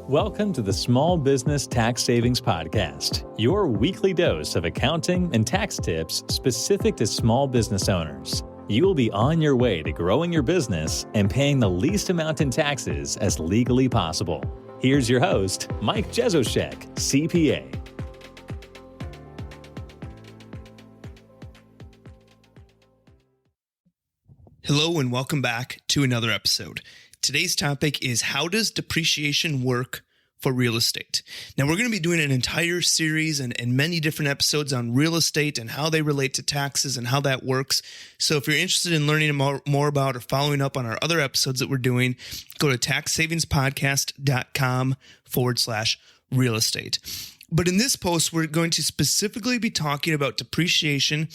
Welcome to the Small Business Tax Savings Podcast, your weekly dose of accounting and tax tips specific to small business owners. You will be on your way to growing your business and paying the least amount in taxes as legally possible. Here's your host, Mike Jesowshek, CPA. Hello and welcome back to another episode. Today's topic is how does depreciation work for real estate? Now we're going to be doing an entire series and many different episodes on real estate and how they relate to taxes and how that works. So if you're interested in learning more about or following up on our other episodes that we're doing, go to taxsavingspodcast.com/real estate. But in this post, we're going to specifically be talking about depreciation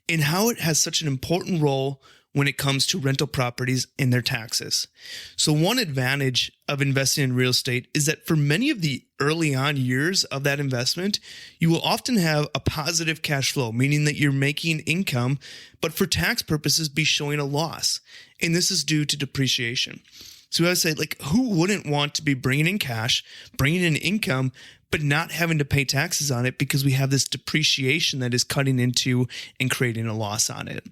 and how it has such an important role when it comes to rental properties and their taxes. So one advantage of investing in real estate is that for many of the early on years of that investment, you will often have a positive cash flow, meaning that you're making income, but for tax purposes be showing a loss. And this is due to depreciation. So I would say, who wouldn't want to be bringing in cash, bringing in income, but not having to pay taxes on it because we have this depreciation that is cutting into and creating a loss on it.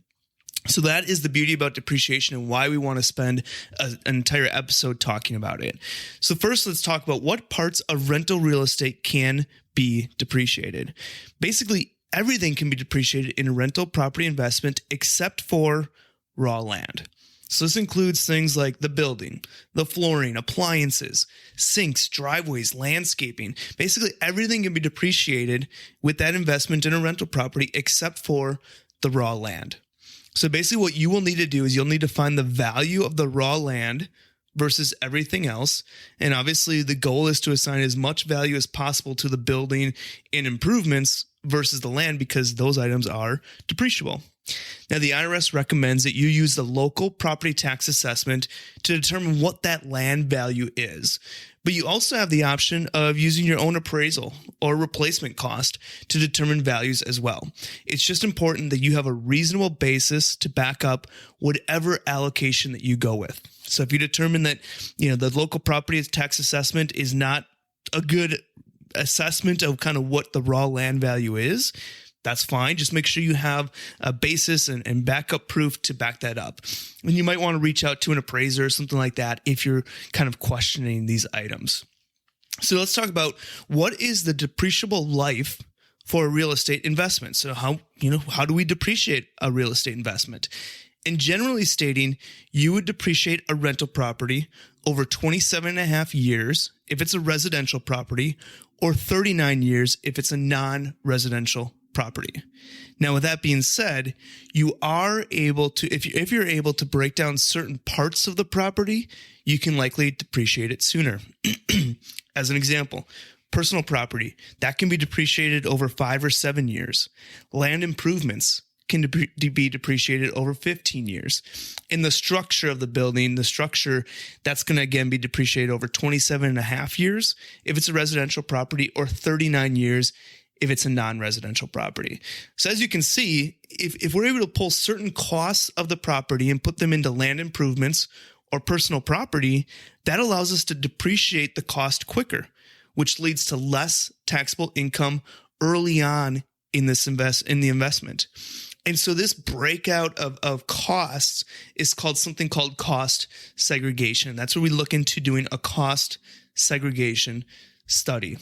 So that is the beauty about depreciation and why we want to spend an entire episode talking about it. So first, let's talk about what parts of rental real estate can be depreciated. Basically, everything can be depreciated in a rental property investment except for raw land. So this includes things like the building, the flooring, appliances, sinks, driveways, landscaping. Basically, everything can be depreciated with that investment in a rental property except for the raw land. So basically what you will need to do is you'll need to find the value of the raw land versus everything else. And obviously the goal is to assign as much value as possible to the building and improvements versus the land because those items are depreciable. Now, the IRS recommends that you use the local property tax assessment to determine what that land value is. But you also have the option of using your own appraisal or replacement cost to determine values as well. It's just important that you have a reasonable basis to back up whatever allocation that you go with. So if you determine that, the local property tax assessment is not a good assessment of kind of what the raw land value is, that's fine. Just make sure you have a basis and backup proof to back that up. And you might want to reach out to an appraiser or something like that if you're kind of questioning these items. So let's talk about what is the depreciable life for a real estate investment. So how do we depreciate a real estate investment? And generally stating, you would depreciate a rental property over 27 and a half years if it's a residential property or 39 years if it's a non-residential property. Now, with that being said, you are able to, if you're able to break down certain parts of the property, you can likely depreciate it sooner. As an example, personal property, that can be depreciated over 5 or 7 years. Land improvements can be depreciated over 15 years. In the structure of the building, that's going to again be depreciated over 27 and a half years if it's a residential property or 39 years if it's a non-residential property. So as you can see, if we're able to pull certain costs of the property and put them into land improvements or personal property, that allows us to depreciate the cost quicker, which leads to less taxable income early on in the investment. And so this breakout of costs is something called cost segregation. That's where we look into doing a cost segregation study.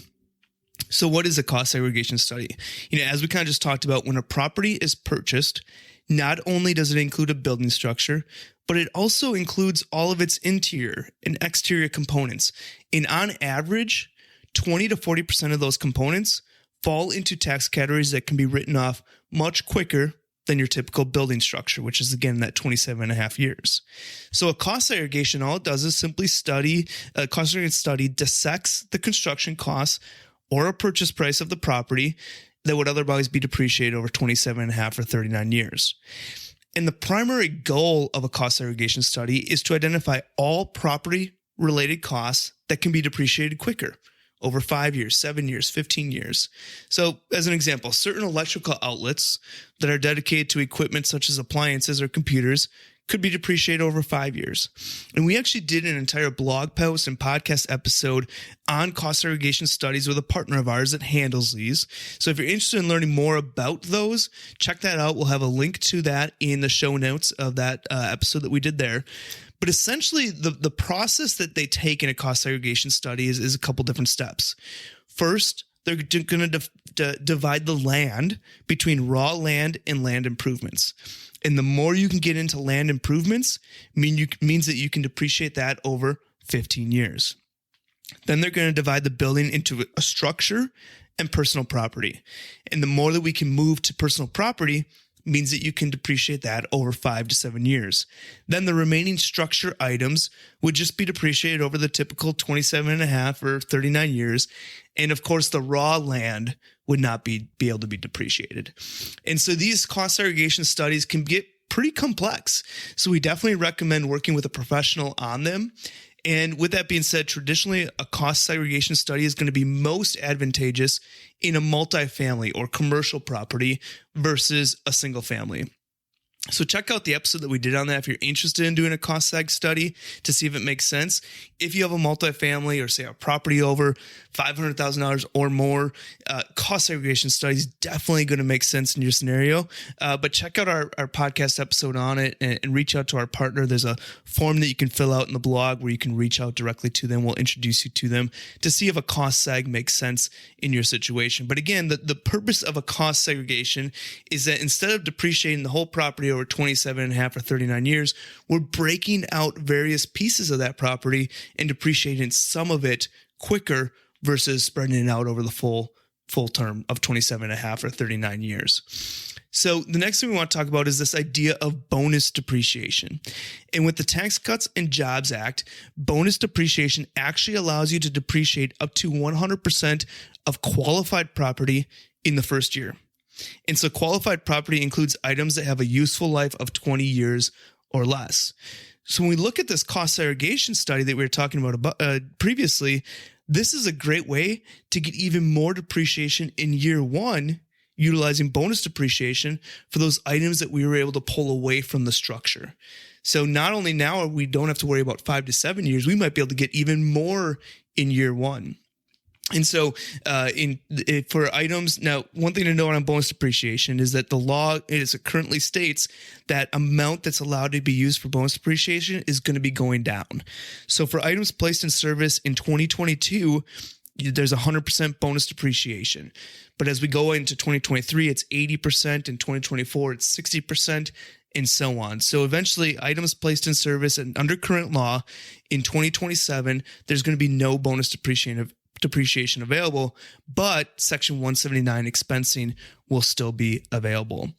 So what is a cost segregation study? As we kind of just talked about, when a property is purchased, not only does it include a building structure, but it also includes all of its interior and exterior components. And on average, 20 to 40% of those components fall into tax categories that can be written off much quicker than your typical building structure, which is again that 27 and a half years. So a cost segregation, all it does is simply a cost segregation study dissects the construction costs or a purchase price of the property that would otherwise be depreciated over 27 and a half or 39 years. And the primary goal of a cost segregation study is to identify all property-related costs that can be depreciated quicker over 5 years, 7 years, 15 years. So as an example, certain electrical outlets that are dedicated to equipment such as appliances or computers could be depreciated over 5 years. And we actually did an entire blog post and podcast episode on cost segregation studies with a partner of ours that handles these. So if you're interested in learning more about those, check that out. We'll have a link to that in the show notes of that episode that we did there. But essentially, the process that they take in a cost segregation study is a couple different steps. First, they're going to divide the land between raw land and land improvements. And the more you can get into land improvements means that you can depreciate that over 15 years. Then they're going to divide the building into a structure and personal property. And the more that we can move to personal property means that you can depreciate that over 5 to 7 years. Then the remaining structure items would just be depreciated over the typical 27 and a half or 39 years. And of course, the raw land would not be able to be depreciated. And so these cost segregation studies can get pretty complex. So we definitely recommend working with a professional on them. And with that being said, traditionally, a cost segregation study is going to be most advantageous in a multifamily or commercial property versus a single family. So check out the episode that we did on that if you're interested in doing a cost seg study to see if it makes sense. If you have a multifamily or say a property over $500,000 or more, cost segregation study is definitely going to make sense in your scenario. But check out our podcast episode on it and reach out to our partner. There's a form that you can fill out in the blog where you can reach out directly to them. We'll introduce you to them to see if a cost seg makes sense in your situation. But again, the purpose of a cost segregation is that instead of depreciating the whole property over 27 and a half or 39 years, we're breaking out various pieces of that property and depreciating some of it quicker versus spreading it out over the full term of 27 and a half or 39 years. So the next thing we want to talk about is this idea of bonus depreciation. And with the Tax Cuts and Jobs Act, bonus depreciation actually allows you to depreciate up to 100% of qualified property in the first year. And so qualified property includes items that have a useful life of 20 years or less. So when we look at this cost segregation study that we were talking about previously, this is a great way to get even more depreciation in year one, utilizing bonus depreciation for those items that we were able to pull away from the structure. So not only now we don't have to worry about 5 to 7 years, we might be able to get even more in year one. And so for items, now one thing to note on bonus depreciation is that the law currently states that amount that's allowed to be used for bonus depreciation is going to be going down. So for items placed in service in 2022, there's 100% bonus depreciation. But as we go into 2023, it's 80%. In 2024, it's 60%. And so on. So eventually, items placed in service and under current law in 2027, there's going to be no bonus depreciation available, but Section 179 expensing will still be available.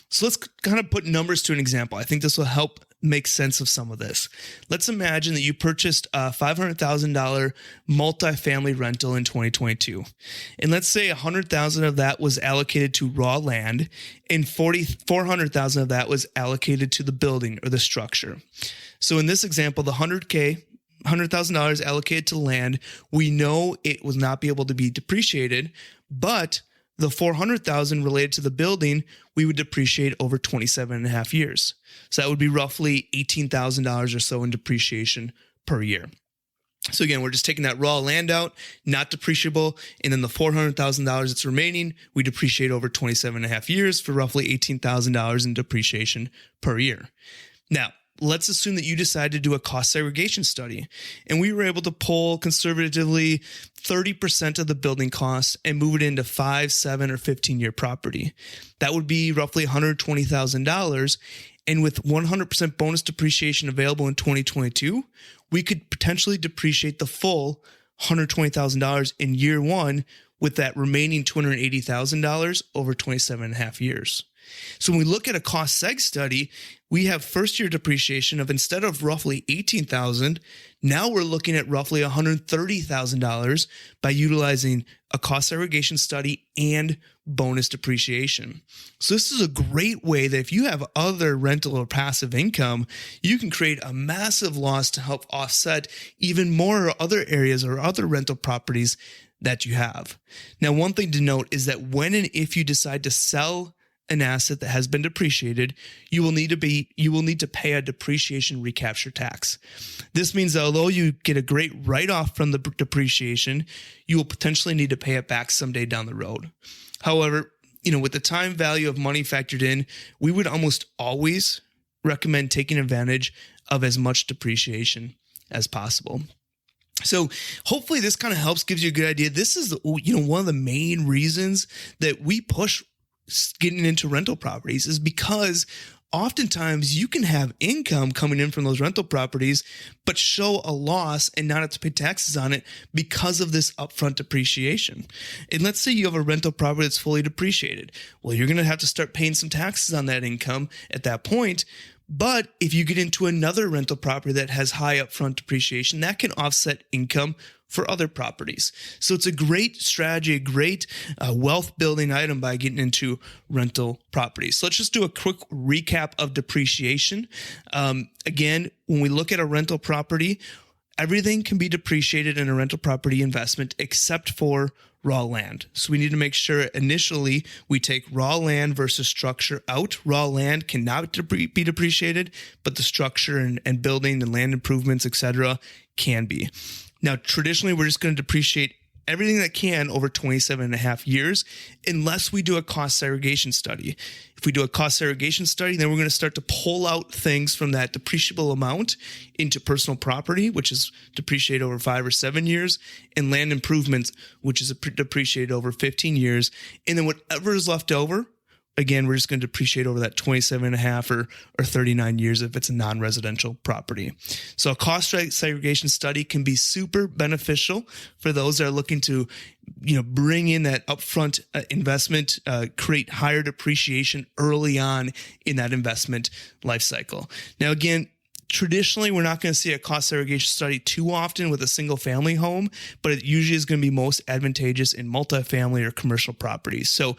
So let's kind of put numbers to an example. I think this will help make sense of some of this. Let's imagine that you purchased a $500,000 multifamily rental in 2022. And let's say $100,000 of that was allocated to raw land and $400,000 of that was allocated to the building or the structure. So in this example, the $100,000 allocated to land, we know it will not be able to be depreciated, but the $400,000 related to the building, we would depreciate over 27 and a half years. So that would be roughly $18,000 or so in depreciation per year. So again, we're just taking that raw land out, not depreciable, and then the $400,000 that's remaining, we depreciate over 27 and a half years for roughly $18,000 in depreciation per year. Now, let's assume that you decide to do a cost segregation study, and we were able to pull conservatively 30% of the building costs and move it into 5, 7, or 15-year property. That would be roughly $120,000. And with 100% bonus depreciation available in 2022, we could potentially depreciate the full $120,000 in year one with that remaining $280,000 over 27 and a half years. So when we look at a cost seg study, we have first year depreciation of, instead of roughly $18,000, now we're looking at roughly $130,000 by utilizing a cost segregation study and bonus depreciation. So this is a great way that if you have other rental or passive income, you can create a massive loss to help offset even more other areas or other rental properties that you have. Now, one thing to note is that when and if you decide to sell an asset that has been depreciated, you will need to pay a depreciation recapture tax. This means that although you get a great write-off from the depreciation, you will potentially need to pay it back someday down the road. However, with the time value of money factored in, we would almost always recommend taking advantage of as much depreciation as possible. So hopefully this kind of helps, gives you a good idea. This is one of the main reasons that we push getting into rental properties, is because oftentimes you can have income coming in from those rental properties, but show a loss and not have to pay taxes on it because of this upfront depreciation. And let's say you have a rental property that's fully depreciated. Well, you're going to have to start paying some taxes on that income at that point. But if you get into another rental property that has high upfront depreciation, that can offset income for other properties. So it's a great strategy, a great wealth building item by getting into rental properties. So let's just do a quick recap of depreciation. Again, when we look at a rental property, everything can be depreciated in a rental property investment except for raw land. So we need to make sure initially we take raw land versus structure out. Raw land cannot be depreciated, but the structure and building and land improvements, etc., can be. Now, traditionally, we're just going to depreciate everything that can over 27 and a half years, unless we do a cost segregation study. If we do a cost segregation study, then we're going to start to pull out things from that depreciable amount into personal property, which is depreciated over 5 or 7 years, and land improvements, which is depreciated over 15 years. And then whatever is left over, again, we're just going to depreciate over that 27 and a half or 39 years if it's a non-residential property. So a cost segregation study can be super beneficial for those that are looking to, bring in that upfront investment, create higher depreciation early on in that investment life cycle. Now, again, traditionally, we're not going to see a cost segregation study too often with a single family home, but it usually is going to be most advantageous in multifamily or commercial properties. So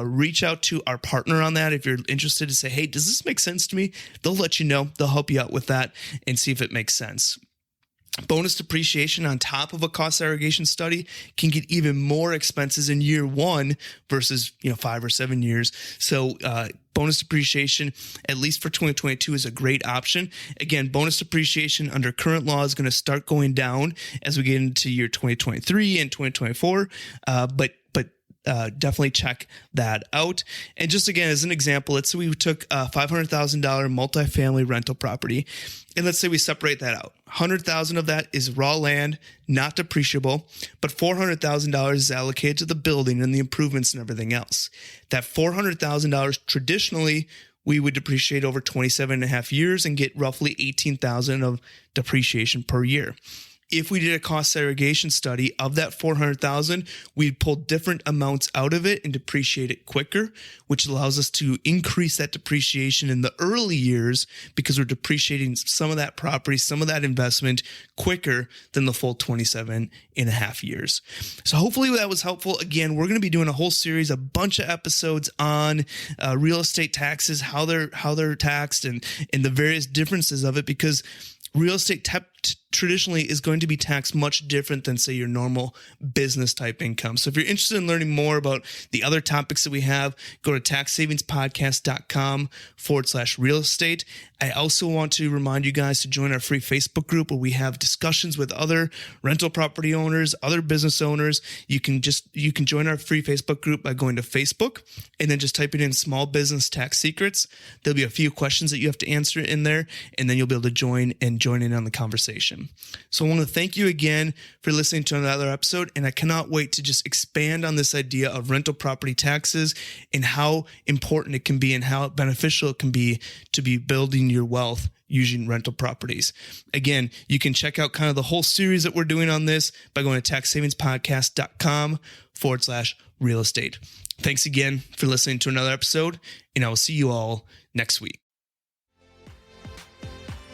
reach out to our partner on that if you're interested to say, hey, does this make sense to me? They'll let you know. They'll help you out with that and see if it makes sense. Bonus depreciation on top of a cost segregation study can get even more expenses in year one versus 5 or 7 years. So bonus depreciation, at least for 2022, is a great option. Again, bonus depreciation under current law is going to start going down as we get into year 2023 and 2024. But definitely check that out. And just again, as an example, let's say we took a $500,000 multifamily rental property, and let's say we separate that out. $100,000 of that is raw land, not depreciable, but $400,000 is allocated to the building and the improvements and everything else. That $400,000 traditionally we would depreciate over 27 and a half years and get roughly $18,000 of depreciation per year. If we did a cost segregation study of that $400,000, we'd pull different amounts out of it and depreciate it quicker, which allows us to increase that depreciation in the early years because we're depreciating some of that property, some of that investment quicker than the full 27 and a half years. So hopefully that was helpful. Again, we're going to be doing a whole series, a bunch of episodes on real estate taxes, how they're taxed and the various differences of it, because real estate traditionally is going to be taxed much different than, say, your normal business type income. So if you're interested in learning more about the other topics that we have, go to taxsavingspodcast.com/real estate. I also want to remind you guys to join our free Facebook group where we have discussions with other rental property owners, other business owners. You can join our free Facebook group by going to Facebook and then just typing in small business tax secrets. There'll be a few questions that you have to answer in there, and then you'll be able to join in on the conversation. So I want to thank you again for listening to another episode, and I cannot wait to just expand on this idea of rental property taxes and how important it can be and how beneficial it can be to be building your wealth using rental properties. Again, you can check out kind of the whole series that we're doing on this by going to taxsavingspodcast.com/real estate. Thanks again for listening to another episode, and I will see you all next week.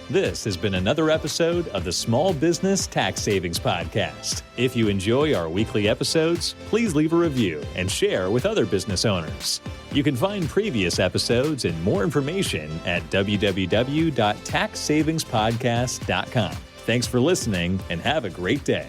This has been another episode of the Small Business Tax Savings Podcast. If you enjoy our weekly episodes, please leave a review and share with other business owners. You can find previous episodes and more information at www.taxsavingspodcast.com. Thanks for listening and have a great day.